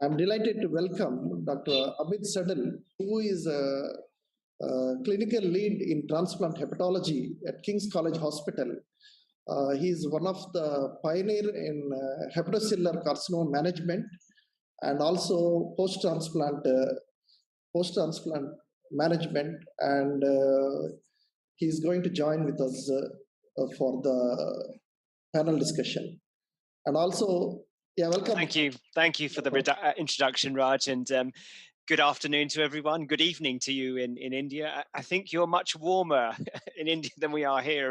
I'm delighted to welcome Dr. Amit Sadal, who is a clinical lead in transplant hepatology at King's College Hospital. He is one of the pioneer in hepatocellular carcinoma management and also post-transplant management, and he's going to join with us for the panel discussion. And also, yeah, welcome. Thank you for the introduction, Raj, and good afternoon to everyone. Good evening to you in India. I think you're much warmer in India than we are here.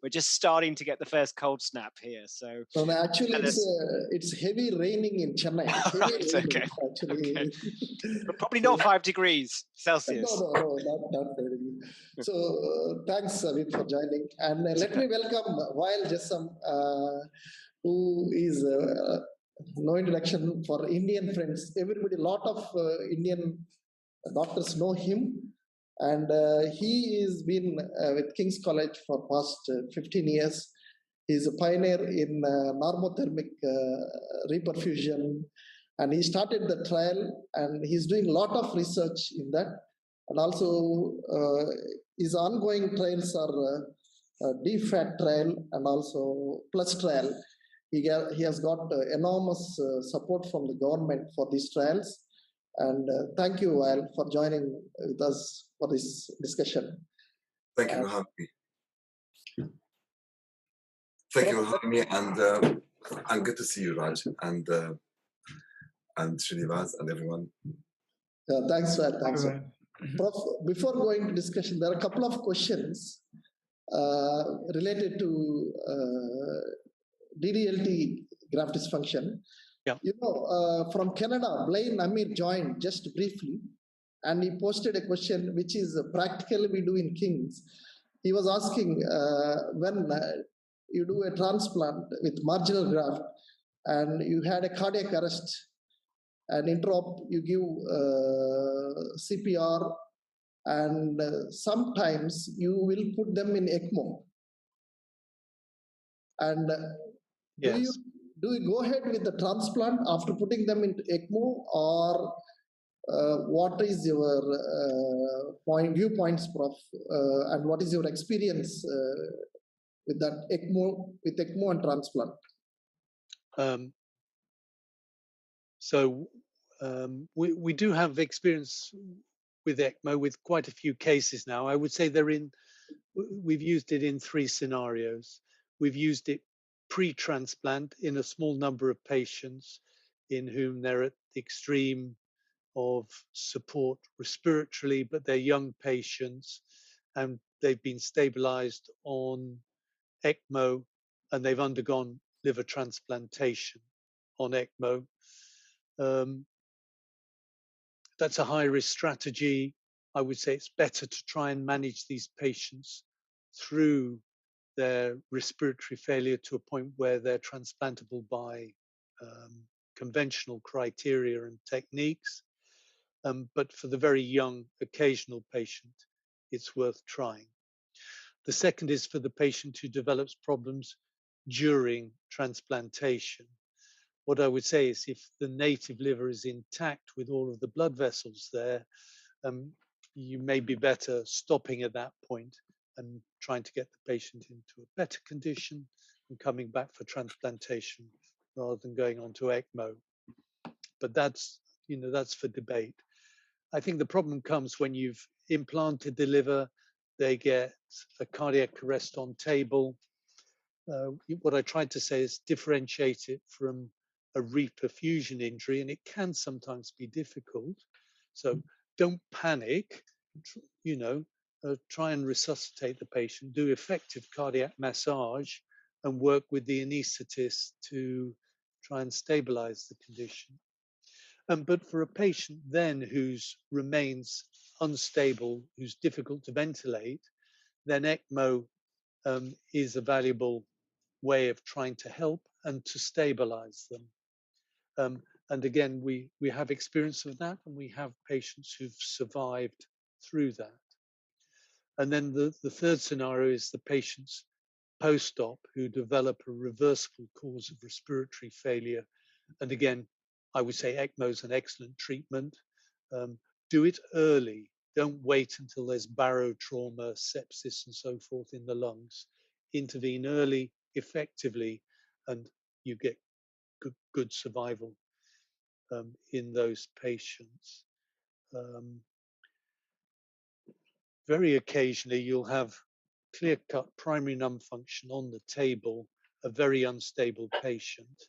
We're just starting to get the first cold snap here. So actually, it's heavy raining in Chennai. Okay. Okay. But probably not 5 degrees Celsius. No, not very. So thanks, Amit, for joining. And let me welcome Wael Jessam, who is no introduction for Indian friends. Everybody, a lot of Indian doctors know him, and he has been with King's College for past 15 years. He's a pioneer in normothermic reperfusion, and he started the trial, and he's doing a lot of research in that. And also, his ongoing trials are DFAT trial and also PLUS trial. He has got enormous support from the government for these trials. And thank you, Wael, for joining with us for this discussion. Thank you for having me. Thank you for having me, and good to see you, Raj, and Srinivas and everyone. Thanks, Wael. Thanks, Wael. Prof, before going to discussion, there are a couple of questions related to DDLT graft dysfunction. Yeah. You know, from Canada, Blaine Amir joined just briefly, and he posted a question which is practically we do in King's. He was asking when you do a transplant with marginal graft and you had a cardiac arrest and interop, you give CPR, and sometimes you will put them in ECMO. And yes. Do you go ahead with the transplant after putting them into ECMO, or what is your viewpoints, Prof, and what is your experience with that ECMO and transplant? We do have experience with ECMO with quite a few cases now. I would say we've used it in 3 scenarios. We've used it pre-transplant in a small number of patients in whom they're at the extreme of support respiratorily, but they're young patients and they've been stabilized on ECMO and they've undergone liver transplantation on ECMO. That's a high-risk strategy. I would say it's better to try and manage these patients through their respiratory failure to a point where they're transplantable by conventional criteria and techniques. But for the very young, occasional patient, it's worth trying. The second is for the patient who develops problems during transplantation. What I would say is if the native liver is intact with all of the blood vessels there, you may be better stopping at that point and trying to get the patient into a better condition and coming back for transplantation rather than going on to ECMO. But that's for debate. I think the problem comes when you've implanted the liver, they get a cardiac arrest on table. What I tried to say is differentiate it from a reperfusion injury, and it can sometimes be difficult. So don't panic, try and resuscitate the patient, do effective cardiac massage, and work with the anaesthetist to try and stabilize the condition. But for a patient then who remains unstable, who's difficult to ventilate, then ECMO is a valuable way of trying to help and to stabilize them. And again, we have experience of that, and we have patients who've survived through that. And then the third scenario is the patients post-op who develop a reversible cause of respiratory failure. And again, I would say ECMO is an excellent treatment. Do it early. Don't wait until there's barotrauma, sepsis, and so forth in the lungs. Intervene early, effectively, and you get good survival in those patients. Very occasionally, you'll have clear-cut primary numb function on the table, a very unstable patient.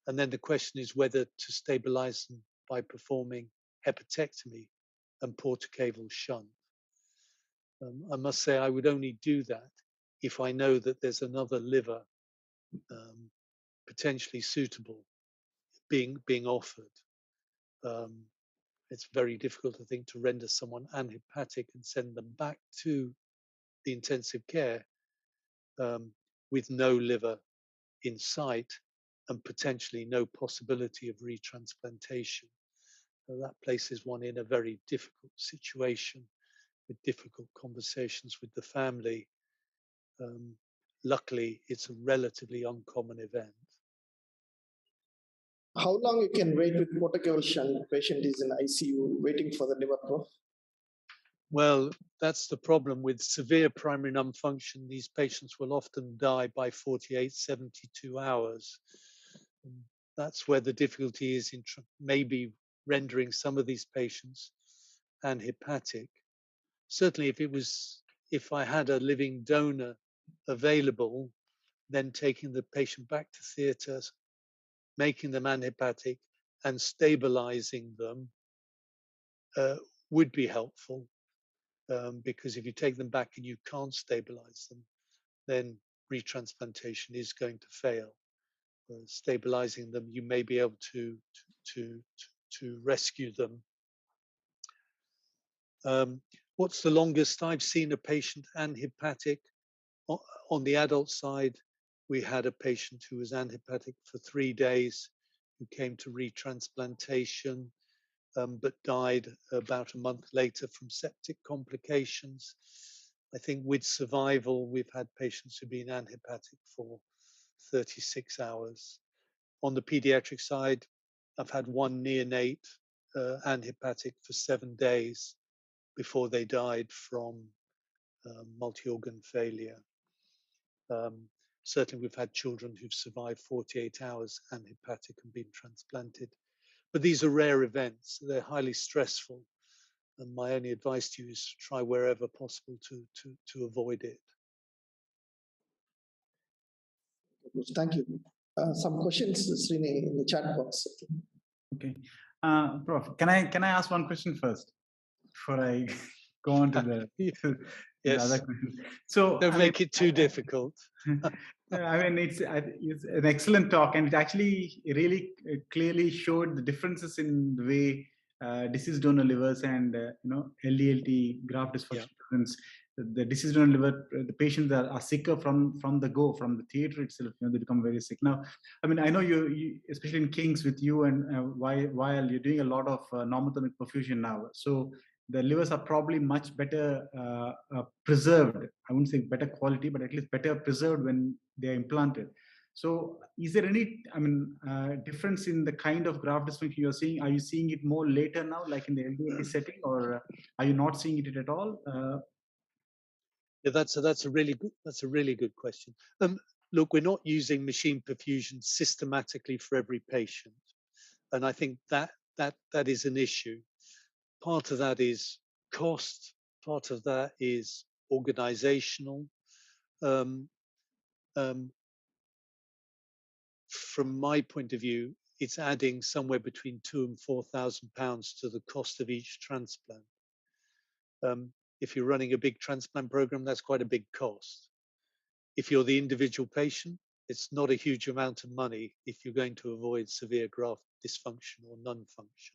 And then the question is whether to stabilize them by performing hepatectomy and portocaval shunt. I must say I would only do that if I know that there's another liver potentially suitable being offered. It's very difficult, I think, to render someone anhepatic and send them back to the intensive care with no liver in sight and potentially no possibility of retransplantation. So that places one in a very difficult situation with difficult conversations with the family. Luckily, it's a relatively uncommon event. How long you can wait with portocaval shunt? Patient is in ICU waiting for the liver prof? Well, that's the problem with severe primary numb function. These patients will often die by 48, 72 hours. And that's where the difficulty is in maybe rendering some of these patients anhepatic. Certainly, if I had a living donor available, then taking the patient back to theatre, making them anhepatic, and stabilizing them would be helpful. Because if you take them back and you can't stabilize them, then retransplantation is going to fail. Stabilizing them, you may be able to rescue them. What's the longest I've seen a patient anhepatic? On the adult side, we had a patient who was anhepatic for 3 days, who came to retransplantation, but died about a month later from septic complications. I think with survival, we've had patients who've been anhepatic for 36 hours. On the pediatric side, I've had one neonate anhepatic for 7 days before they died from multi-organ failure. Certainly, we've had children who've survived 48 hours anhepatic and been transplanted. But these are rare events. They're highly stressful. And my only advice to you is to try wherever possible to avoid it. Thank you. Some questions, Srini, in the chat box. Okay. Prof, can I ask one question first before I go on to the, yes. other question? So don't make it too difficult. I mean, it's an excellent talk, and it actually really clearly showed the differences in the way deceased donor livers and LDLT graft dysfunction. The deceased donor liver, the patients that are sicker from the theater itself, they become very sick. Now, I mean, I know you especially in King's with you, and while you're doing a lot of normothermic perfusion now, so the livers are probably much better preserved. I wouldn't say better quality, but at least better preserved when they are implanted. So is there any, difference in the kind of graft dysfunction you're seeing? Are you seeing it more later now, like in the LDLT setting, or are you not seeing it at all? Yeah, that's a really good question. Look, we're not using machine perfusion systematically for every patient, and I think that is an issue. Part of that is cost. Part of that is organizational. From my point of view, it's adding somewhere between £2,000 and £4,000 to the cost of each transplant. If you're running a big transplant program, that's quite a big cost. If you're the individual patient, it's not a huge amount of money if you're going to avoid severe graft dysfunction or non-function.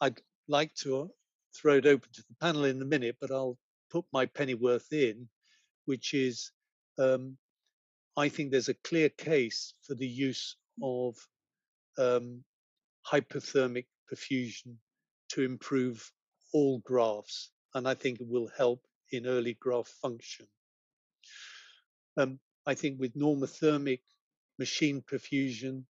I'd like to throw it open to the panel in a minute, but I'll put my pennyworth in, which is I think there's a clear case for the use of hypothermic perfusion to improve all grafts, and I think it will help in early graft function. I think with normothermic machine perfusion,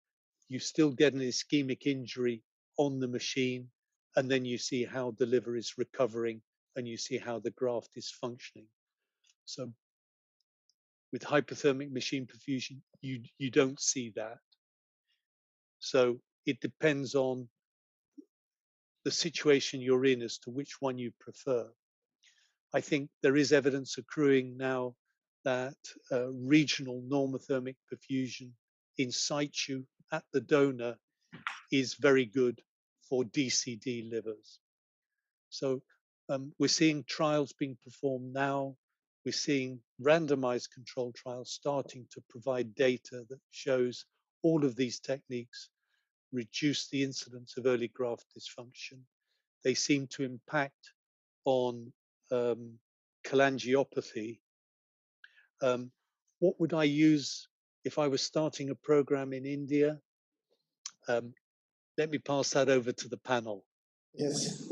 you still get an ischemic injury on the machine, and then you see how the liver is recovering and you see how the graft is functioning. So with hypothermic machine perfusion, you don't see that. So it depends on the situation you're in as to which one you prefer. I think there is evidence accruing now that regional normothermic perfusion in situ at the donor is very good for DCD livers. So we're seeing trials being performed now. We're seeing randomized control trials starting to provide data that shows all of these techniques reduce the incidence of early graft dysfunction. They seem to impact on cholangiopathy. What would I use if I was starting a program in India? Let me pass that over to the panel. Yes.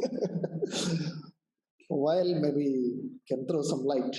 While maybe can throw some light.